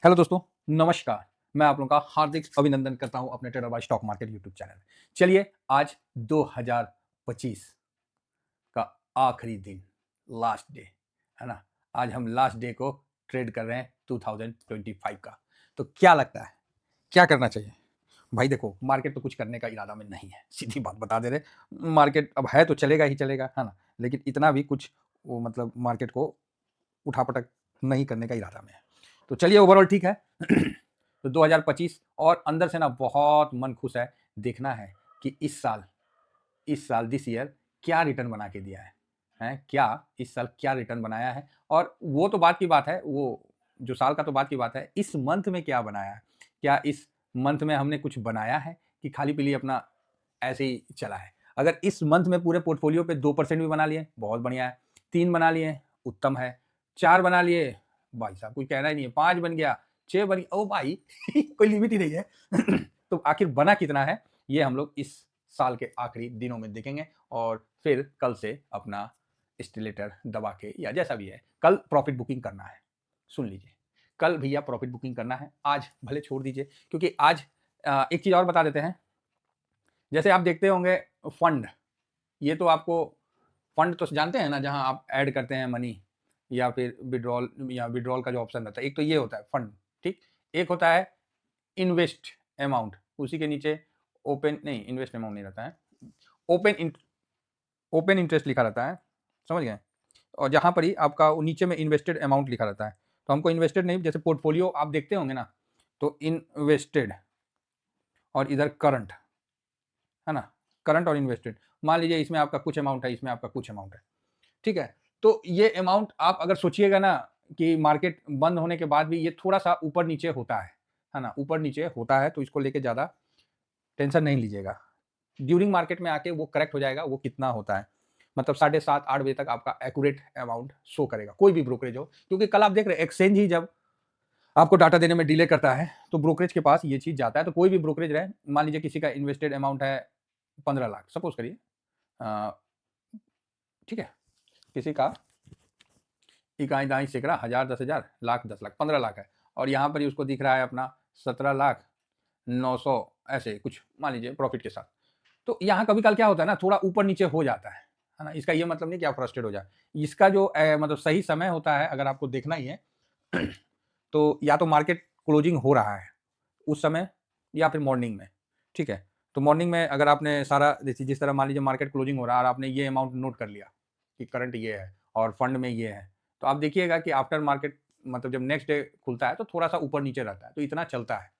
Hello दोस्तों, नमस्कार। मैं आप लोगों का हार्दिक अभिनंदन करता हूं अपने trader by stock market YouTube channel में। चलिए, आज 2025 का आखिरी दिन, लास्ट डे, है ना? आज हम लास्ट डे को ट्रेड कर रहे हैं 2025 का। तो क्या लगता है, क्या करना चाहिए? भाई देखो, मार्केट तो कुछ करने का इरादा में नहीं है, सीधी बात बता दे रहे। मार्केट अब है तो चलेगा ही चलेगा, है ना? लेकिन इतना भी कुछ वो मतलब मार्केट को उठा-पटक नहीं करने का इरादा में है। तो चलिए, ओवरऑल ठीक है। तो 2025 और अंदर से ना बहुत मन खुश है। देखना है कि इस साल दिस ईयर क्या रिटर्न बना के दिया है। हैं? क्या इस साल क्या रिटर्न बनाया है? और वो तो बात की बात है, वो जो साल का तो बात की बात है, इस मंथ में क्या बनाया है? क्या इस मंथ में हमने कुछ बनाया है कि खाली-पीली अपना ऐसे ही चला है? अगर इस मंथ में पूरे पोर्टफोलियो पे 2% भी बना लिए, बहुत बढ़िया है। 3 बना लिए, उत्तम है। 4 बना लिए, भाई साहब कुछ कहना ही नहीं है। 5 बन गया, 6 बन गया, ओ भाई कोई लिमिट ही नहीं है। तो आखिर बना कितना है, ये हम लोग इस साल के आखिरी दिनों में देखेंगे और फिर कल से अपना स्टिलेटर दबा के या जैसा भी है, कल प्रॉफिट बुकिंग करना है। सुन लीजिए, कल भैया प्रॉफिट बुकिंग करना है, आज भले छोड़ दीजिए, क्योंकि आज एक चीज़ और बता देते हैं। जैसे आप देखते होंगे फंड, ये तो आपको फंड तो जानते हैं ना, जहां आप ऐड करते हैं मनी या फिर विड्रॉल का जो ऑप्शन रहता है, एक तो ये होता है फंड, ठीक। एक होता है इन्वेस्ट अमाउंट, उसी के नीचे ओपन नहीं, इन्वेस्ट अमाउंट नहीं रहता है, ओपन ओपन इंटरेस्ट लिखा रहता है, समझ गए? और जहां पर ही आपका नीचे में इन्वेस्टेड अमाउंट लिखा रहता है, तो हमको इन्वेस्टेड नहीं, जैसे पोर्टफोलियो आप देखते होंगे ना, तो इन्वेस्टेड और इधर करंट, है ना? करंट और इन्वेस्टेड, मान लीजिए इसमें आपका कुछ अमाउंट है, इसमें आपका कुछ अमाउंट है, ठीक है? तो ये अमाउंट आप अगर सोचिएगा ना कि मार्केट बंद होने के बाद भी ये थोड़ा-सा ऊपर-नीचे होता है ना? ऊपर-नीचे होता है, तो इसको लेके ज़्यादा टेंशन नहीं लीजिएगा। ड्यूरिंग मार्केट में आके वो करेक्ट हो जाएगा, वो कितना होता है। मतलब 7:30-8 बजे तक आपका एक्यूरेट अमाउंट शो करेगा, कोई भी ब्रोकरेज हो। क्योंकि कल आप देख रहे हैं एक्सचेंज ही जब आपको डाटा देने में डिले करता है, तो ब्रोकरेज के पास ये चीज़ जाता है। तो कोई भी ब्रोकरेज रहे, मान लीजिए किसी का इन्वेस्टेड अमाउंट है 15 लाख, सपोज़ करिए, अ, ठीक है? किसी का इकाई-दाई सैकड़ा, हज़ार, 10,000, लाख, 10 लाख, 15 लाख है, और यहाँ पर ही उसको दिख रहा है अपना 17 लाख 900, ऐसे कुछ मान लीजिए प्रॉफिट के साथ। तो यहाँ कभी-कभाल क्या होता है ना, थोड़ा ऊपर-नीचे हो जाता है ना? इसका ये मतलब नहीं कि आप फ्रस्ट्रेट हो जाएँ। इसका जो मतलब सही समय होता है, अगर आपको देखना ही है, तो या तो मार्केट क्लोजिंग हो रहा है उस समय, या फिर मॉर्निंग में, ठीक है? तो मॉर्निंग में अगर आपने सारा जैसे जिस तरह मान लीजिए मार्केट क्लोजिंग हो रहा है और आपने ये अमाउंट नोट कर लिया कि करंट ये है और फंड में ये है, तो आप देखिएगा कि आफ्टर मार्केट मतलब जब नेक्स्ट डे खुलता है तो थोड़ा-सा ऊपर-नीचे रहता है, तो इतना चलता है,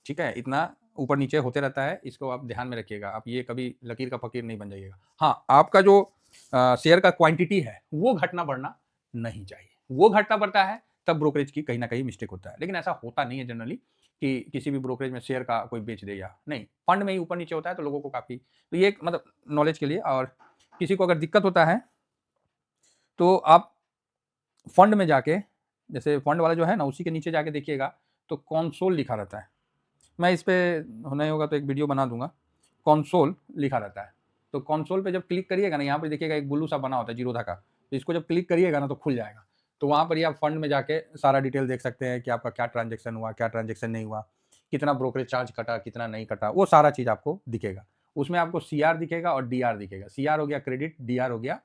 ठीक है? इतना ऊपर-नीचे होते रहता है, इसको आप ध्यान में रखिएगा। आप ये कभी लकीर का फ़कीर नहीं बन जाइएगा। हाँ, आपका जो शेयर का क्वांटिटी है, वो घटना-बढ़ना नहीं चाहिए। वो घटता-बढ़ता है, तब ब्रोकरेज की कहीं न कहीं मिस्टेक होता है। लेकिन ऐसा होता नहीं है जनरली कि किसी भी ब्रोकरेज में शेयर का कोई बेच दे या नहीं, फंड में ही ऊपर-नीचे होता है, तो लोगों को काफ़ी, तो ये एक मतलब नॉलेज के लिए। और किसी को अगर दिक्कत होता है, तो आप फंड में जाके, जैसे फंड वाला जो है ना, उसी के नीचे जाके देखिएगा, तो कंसोल लिखा रहता है। मैं इस पे नहीं होगा तो एक वीडियो बना दूँगा। कंसोल लिखा रहता है। तो कंसोल पे जब क्लिक करिएगा ना, यहाँ पे देखिएगा एक ब्लू सा बना होता है जीरोधा का। तो इसको जब क्लिक करिएगा ना, तो खुल जाएगा। तो वहाँ पर ही आप फंड में जाके सारा डिटेल देख सकते हैं कि आपका क्या ट्रांज़ैक्शन हुआ, क्या ट्रांज़ैक्शन नहीं हुआ, कितना ब्रोकरेज चार्ज कटा, कितना नहीं कटा, वो सारा चीज़ आपको दिखेगा। उसमें आपको सीआर दिखेगा और डीआर दिखेगा। सीआर हो गया क्रेडिट, डीआर हो गया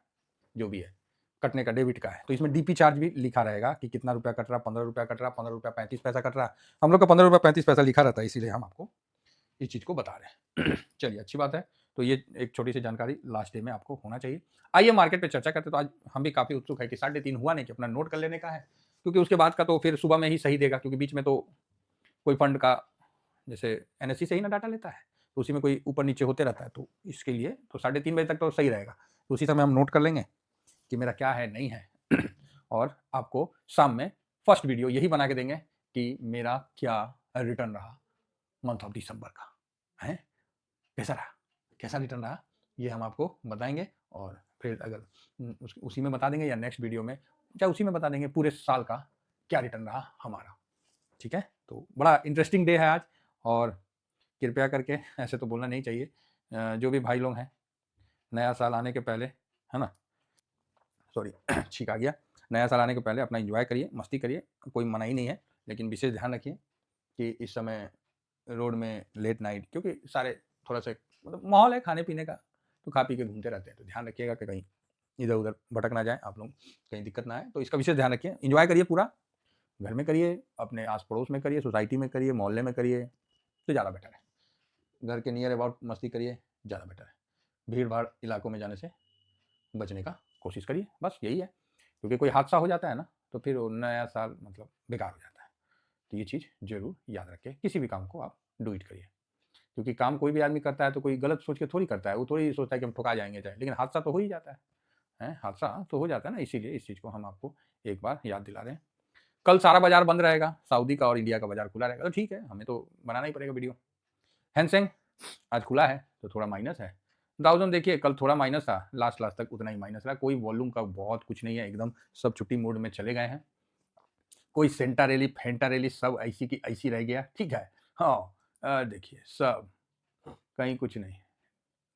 जो भी है, कटने का, डेबिट का है। तो इसमें डीपी चार्ज भी लिखा रहेगा कि कितना रुपया कट रहा, ₹15 कट रहा, ₹15.35 कट रहा। हम लोग का ₹15.35 लिखा रहता है, इसीलिए हम आपको इस चीज़ को बता रहे हैं। चलिए, अच्छी बात है। तो ये एक छोटी-सी जानकारी लास्ट डे में आपको होना चाहिए। आइए मार्केट पे चर्चा करते हैं। तो आज हम भी काफ़ी उत्सुक हैं कि 3:30 हुआ नहीं कि अपना नोट कर लेने का है, क्योंकि उसके बाद का तो फिर सुबह में ही सही देगा, क्योंकि बीच में तो कोई फंड का जैसे एनएसई से ही ना डाटा लेता है, तो उसी में कोई ऊपर-नीचे होते रहता है। तो इसके लिए तो 3:30 बजे तक तो सही रहेगा। तो उसी समय हम नोट कर लेंगे कि मेरा क्या है, नहीं है। और आपको शाम में फर्स्ट वीडियो यही बना के देंगे कि मेरा क्या रिटर्न रहा मंथ ऑफ दिसंबर का, हैं? कैसा रहा? कैसा रिटर्न रहा? ये हम आपको बताएँगे, और फिर अगर उसी में बता देंगे या नेक्स्ट वीडियो में, चाहे उसी में बता देंगे पूरे साल का क्या रिटर्न रहा हमारा, ठीक है? तो बड़ा इंटरेस्टिंग डे है आज, और कृपया करके ऐसे तो बोलना नहीं चाहिए। जो भी भाई लोग हैं, नया साल आने के पहले, है ना? सॉरी छींक आ गया। नया साल आने के पहले अपना एन्जॉय करिए, मस्ती करिए, कोई मनाही नहीं है। लेकिन विशेष ध्यान रखिए कि इस समय रोड में लेट नाइट, क्योंकि सारे थोड़ा सा मतलब माहौल है खाने पीने का, तो खा पी के घूमते रहते हैं, तो ध्यान रखिएगा कि कहीं इधर उधर भटक ना जाए आप लोग, कहीं दिक्कत ना आए, तो इसका विशेष ध्यान रखिए। एंजॉय करिए पूरा, घर में करिए, अपने आस पड़ोस में करिए, सोसाइटी में करिए, मोहल्ले में करिए, तो ज़्यादा बेटर है। घर के नियर अबाउट मस्ती करिए, ज़्यादा बेटर है। भीड़ भाड़ इलाकों में जाने से बचने का कोशिश करिए, बस यही है। क्योंकि कोई हादसा हो जाता है ना, तो फिर नया साल मतलब बेकार हो जाता है। तो ये चीज़ ज़रूर याद रखें, किसी भी काम को आप डू इट करिए, क्योंकि काम कोई भी आदमी करता है तो कोई गलत सोच के थोड़ी करता है, वो थोड़ी सोचता है कि हम ठुका जाएंगे चाहे, लेकिन हादसा तो हो ही जाता है, हादसा तो हो जाता है ना, इसीलिए इस चीज़ को हम आपको एक बार याद दिला रहे हैं। कल सारा बाजार बंद रहेगा, सऊदी का और इंडिया का बाजार खुला रहेगा, तो ठीक है, हमें तो बनाना ही पड़ेगा वीडियो। हैंसेंग आज खुला है तो थोड़ा माइनस है। डाउजन देखिए कल थोड़ा माइनस था, लास्ट तक उतना ही माइनस रहा, कोई वॉल्यूम का बहुत कुछ नहीं है, एकदम सब छुट्टी मोड में चले गए हैं, कोई सेंटा रैली फेंटा रैली सब ऐसी की ऐसी रह गया, ठीक है। हाँ देखिए सब कहीं कुछ नहीं।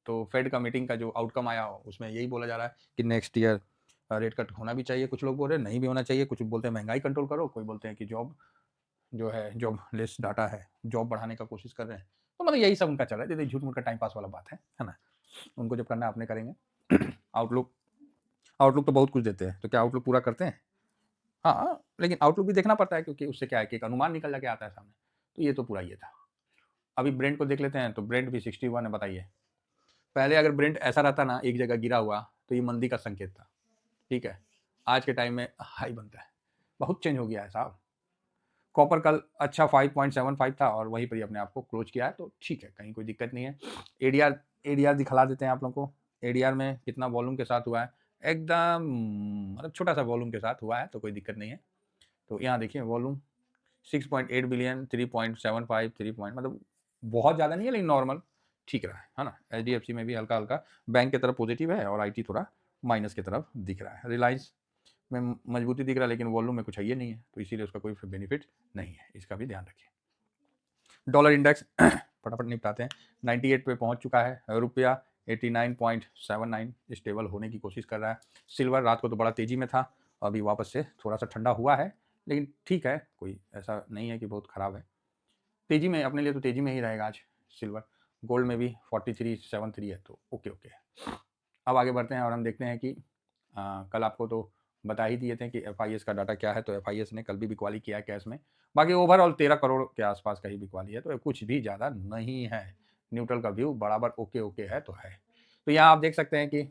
तो फेड का मीटिंग का जो आउटकम आया उसमें यही बोला जा रहा है कि नेक्स्ट ईयर रेट कट होना भी चाहिए, कुछ लोग बोल रहे हैं नहीं भी होना चाहिए, कुछ बोलते हैं महंगाई कंट्रोल करो, कोई बोलते हैं कि जॉब जो है जॉब लेस डाटा है, जॉब बढ़ाने का कोशिश कर रहे हैं। तो मतलब यही सब उनका चल रहा है, झूठ मूठ का टाइम पास वाला बात है ना। उनको जब करना अपने करेंगे। आउटलुक आउटलुक तो बहुत कुछ देते हैं, तो क्या आउटलुक पूरा करते हैं? हाँ, लेकिन आउटलुक भी देखना पड़ता है, क्योंकि उससे क्या है कि एक अनुमान निकल जाके आता है सामने। तो ये तो पूरा ये था। अभी ब्रेंट को देख लेते हैं, तो ब्रेंट भी 61 है, बताइए। पहले अगर ब्रेंट ऐसा रहता ना एक जगह गिरा हुआ, तो ये मंदी का संकेत था, ठीक है। आज के टाइम में हाई बनता है, बहुत चेंज हो गया है साहब। कॉपर कल अच्छा 5.75 था और वहीं पर ही अपने आप को क्लोज किया है, तो ठीक है, कहीं कोई दिक्कत नहीं है। एडीआर दिखला देते हैं आप लोगों को। एडीआर में कितना वॉल्यूम के साथ हुआ है, एकदम मतलब छोटा सा वॉल्यूम के साथ हुआ है, तो कोई दिक्कत नहीं है। तो यहाँ देखिए वॉल्यूम 6.8 बिलियन, 3.75, 3 पॉइंट, मतलब बहुत ज़्यादा नहीं है, लेकिन नॉर्मल ठीक रहा है ना। एचडीएफसी में भी हल्का हल्का बैंक की तरफ पॉजिटिव है, और आईटी थोड़ा माइनस की तरफ दिख रहा है। रिलायंस में मजबूती दिख रहा है, लेकिन वॉल्यूम में कुछ है ये नहीं है, तो इसीलिए उसका कोई बेनिफिट नहीं है, इसका भी ध्यान रखिए। डॉलर इंडेक्स फटाफट निपटाते हैं, 98 पे पहुंच चुका है, रुपया 89.79 स्टेबल होने की कोशिश कर रहा है। सिल्वर रात को तो बड़ा तेजी में था, अभी वापस से थोड़ा सा ठंडा हुआ है, लेकिन ठीक है, कोई ऐसा नहीं है कि बहुत ख़राब है। तेजी में अपने लिए तो तेजी में ही रहेगा आज सिल्वर। गोल्ड में भी 4373 है, तो ओके ओके। अब आगे बढ़ते हैं और हम देखते हैं कि कल आपको तो बता ही दिए थे कि एफ का डाटा क्या है, तो एफ ने कल भी बिकवाली किया है कैश में। बाकी ओवरऑल 13 करोड़ के आसपास का ही बिकवाली है, तो कुछ भी ज़्यादा नहीं है। न्यूट्रल का व्यू बराबर ओके ओके है, तो है। तो यहाँ आप देख सकते हैं कि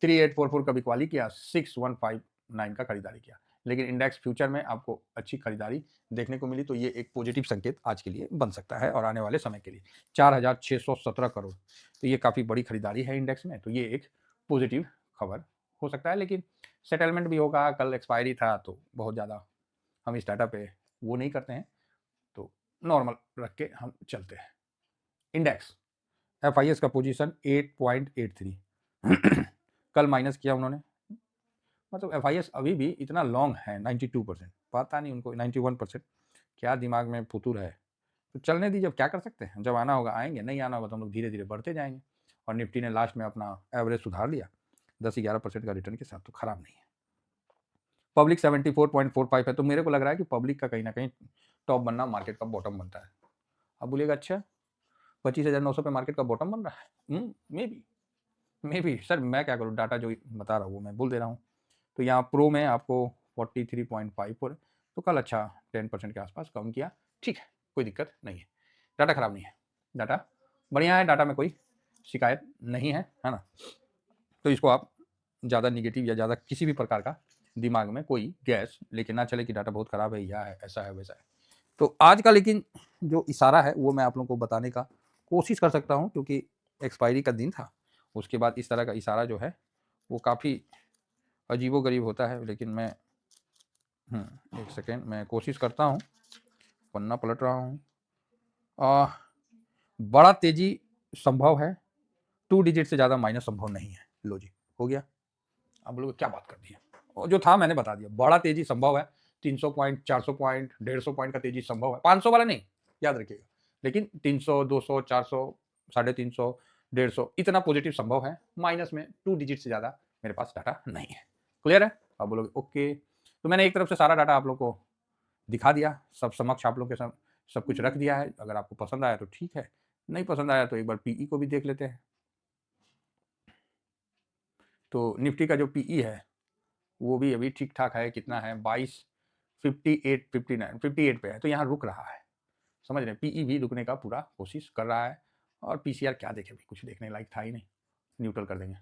3844 का बिकवाली किया, 6159 का खरीदारी किया, लेकिन इंडेक्स फ्यूचर में आपको अच्छी खरीदारी देखने को मिली, तो ये एक पॉजिटिव संकेत आज के लिए बन सकता है और आने वाले समय के लिए 4617 करोड़, तो ये काफ़ी बड़ी खरीदारी है इंडेक्स में, तो ये एक पॉजिटिव खबर हो सकता है। लेकिन सेटलमेंट भी होगा, कल एक्सपायरी था, तो बहुत ज़्यादा हम इस डाटा पे वो नहीं करते हैं, तो नॉर्मल रख के हम चलते हैं। इंडेक्स एफ का पोजीशन 8.83 कल माइनस किया उन्होंने, मतलब एफ अभी भी इतना लॉन्ग है 92%, पता नहीं उनको 91%, क्या दिमाग में फुतूर है। तो चलने दीजिए, अब क्या कर सकते हैं, जब आना होगा आएंगे, नहीं आना होगा तो हम लोग धीरे धीरे बढ़ते जाएंगे। और निफ्टी ने लास्ट में अपना एवरेज सुधार लिया 10-11% का रिटर्न के साथ, तो खराब नहीं है। पब्लिक 74.45 है, तो मेरे को लग रहा है कि पब्लिक का कहीं ना कहीं टॉप बनना मार्केट का बॉटम बनता है। अब बोलिएगा अच्छा 25,900 पे मार्केट का बॉटम बन रहा है, मे बी सर, मैं क्या करूँ, डाटा जो बता रहा हूँ वो मैं बोल दे रहा हूँ। तो यहाँ प्रो में आपको 43.54, तो कल अच्छा 10% के आसपास कम किया, ठीक है, कोई दिक्कत नहीं है, डाटा खराब नहीं है, डाटा बढ़िया है, डाटा में कोई शिकायत नहीं है ना। तो इसको आप ज़्यादा निगेटिव या ज़्यादा किसी भी प्रकार का दिमाग में कोई गैस लेके ना चले कि डाटा बहुत ख़राब है, या है ऐसा है वैसा है। तो आज का लेकिन जो इशारा है वो मैं आप लोगों को बताने का कोशिश कर सकता हूँ, क्योंकि एक्सपायरी का दिन था, उसके बाद इस तरह का इशारा जो है वो काफ़ी अजीबोगरीब होता है। लेकिन मैं एक सेकेंड, मैं कोशिश करता हूँ, पन्ना पलट रहा हूँ। बड़ा तेजी संभव है, 2 डिजिट से ज़्यादा माइनस संभव नहीं है। लो जी, हो गया। अब लोग क्या बात कर दी है, और जो था मैंने बता दिया, बड़ा तेजी संभव है, 300 पॉइंट, 400 पॉइंट, 150 पॉइंट का तेजी संभव है, 500 वाला नहीं, याद रखिएगा। लेकिन 300, 200, 400, 350, 150 इतना पॉजिटिव संभव है, माइनस में 2 डिजिट से ज़्यादा मेरे पास डाटा नहीं है। क्लियर है? अब बोलोगे ओके, तो मैंने एक तरफ से सारा डाटा आप लोग को दिखा दिया, सब समक्ष आप लोग के सब कुछ रख दिया है। अगर आपको पसंद आया तो ठीक है, नहीं पसंद आया तो एक बार पीई को भी देख लेते हैं। तो निफ्टी का जो पीई है वो भी अभी ठीक ठाक है, कितना है 22, 58, 59, 58 पे है, तो यहाँ रुक रहा है, समझ रहे हैं। पीई भी रुकने का पूरा कोशिश कर रहा है, और पीसीआर क्या देखे भाई, कुछ देखने लायक था ही नहीं, न्यूट्रल कर देंगे।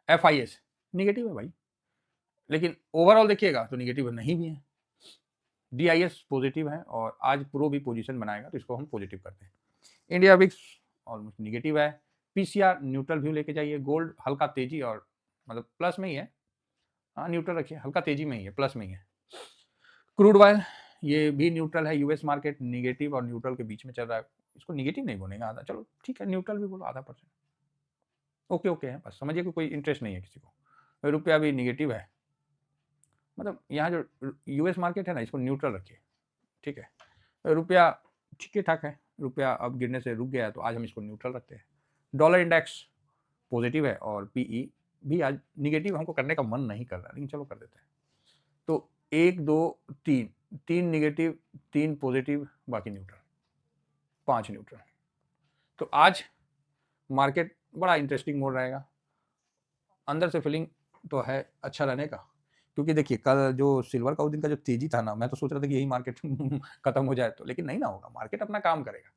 एफआईएस निगेटिव है भाई, लेकिन ओवरऑल देखिएगा तो निगेटिव नहीं भी है। डीआईएस पॉजिटिव है, और आज प्रो भी पोजीशन बनाएगा तो इसको हम पॉजिटिव करते हैं। इंडिया विक्स ऑलमोस्ट निगेटिव है। पीसीआर न्यूट्रल व्यू लेके जाइए। गोल्ड हल्का तेजी और मतलब प्लस में ही है, हाँ न्यूट्रल रखिए, हल्का तेजी में ही है, प्लस में ही है। क्रूड ऑयल ये भी न्यूट्रल है। यूएस मार्केट निगेटिव और न्यूट्रल के बीच में चल रहा है, इसको निगेटिव नहीं बोलेंगे आधा, चलो ठीक है, न्यूट्रल भी बोलो, %.5 ओके ओके है, बस समझिए कि कोई इंटरेस्ट नहीं है किसी को। रुपया भी निगेटिव है, मतलब यहाँ जो यूएस मार्केट है ना, इसको न्यूट्रल रखिए, ठीक है। रुपया ठीक ठाक है, रुपया अब गिरने से रुक गया, तो आज हम इसको न्यूट्रल रखते हैं। डॉलर इंडेक्स पॉजिटिव है, और पीई भी आज निगेटिव हमको करने का मन नहीं कर रहा, लेकिन चलो कर देते हैं। तो 1 2 3 3 निगेटिव, 3 पॉजिटिव, बाकी न्यूट्रल, 5 न्यूट्रल। तो आज मार्केट बड़ा इंटरेस्टिंग मोड रहेगा। अंदर से फीलिंग तो है अच्छा रहने का, क्योंकि देखिए कल जो सिल्वर का उस दिन का जो तेजी था ना, मैं तो सोच रहा था कि यही मार्केट खत्म हो जाए, तो लेकिन नहीं ना होगा, मार्केट अपना काम करेगा,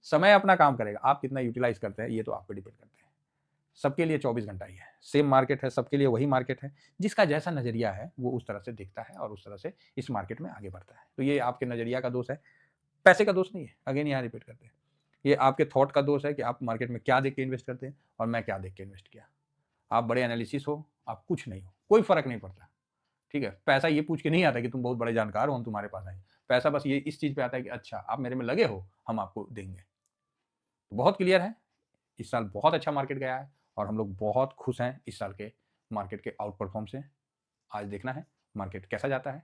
समय अपना काम करेगा। आप कितना यूटिलाइज करते हैं ये तो आप पे डिपेंड करते हैं। सबके लिए 24 घंटा ही है, सेम मार्केट है, सबके लिए वही मार्केट है। जिसका जैसा नजरिया है वो उस तरह से देखता है, और उस तरह से इस मार्केट में आगे बढ़ता है। तो ये आपके नजरिया का दोष है, पैसे का दोष नहीं है। अगेन यहाँ रिपीट करते हैं, ये आपके थॉट का दोष है कि आप मार्केट में क्या देख के इन्वेस्ट करते हैं, और मैं क्या देख के इन्वेस्ट किया। आप बड़े एनालिसिस हो, आप कुछ नहीं हो, कोई फर्क नहीं पड़ता, ठीक है। पैसा ये पूछ के नहीं आता कि तुम बहुत बड़े जानकार हो, हम तुम्हारे पास आए। पैसा बस ये इस चीज पे आता है कि अच्छा आप मेरे में लगे हो, हम आपको देंगे। बहुत क्लियर है, इस साल बहुत अच्छा मार्केट गया है, और हम लोग बहुत खुश हैं इस साल के मार्केट के आउट परफॉर्म से। आज देखना है मार्केट कैसा जाता है।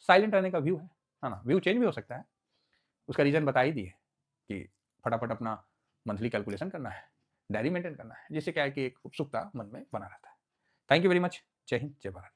साइलेंट रहने का व्यू है ना, व्यू चेंज भी हो सकता है, उसका रीजन बता ही दिए कि फटाफट अपना मंथली कैलकुलेशन करना है, डायरी मेंटेन करना है, जिससे क्या है कि एक उत्सुकता मन में बना रहता है। Thank you very much. जय हिंद, जय भारत।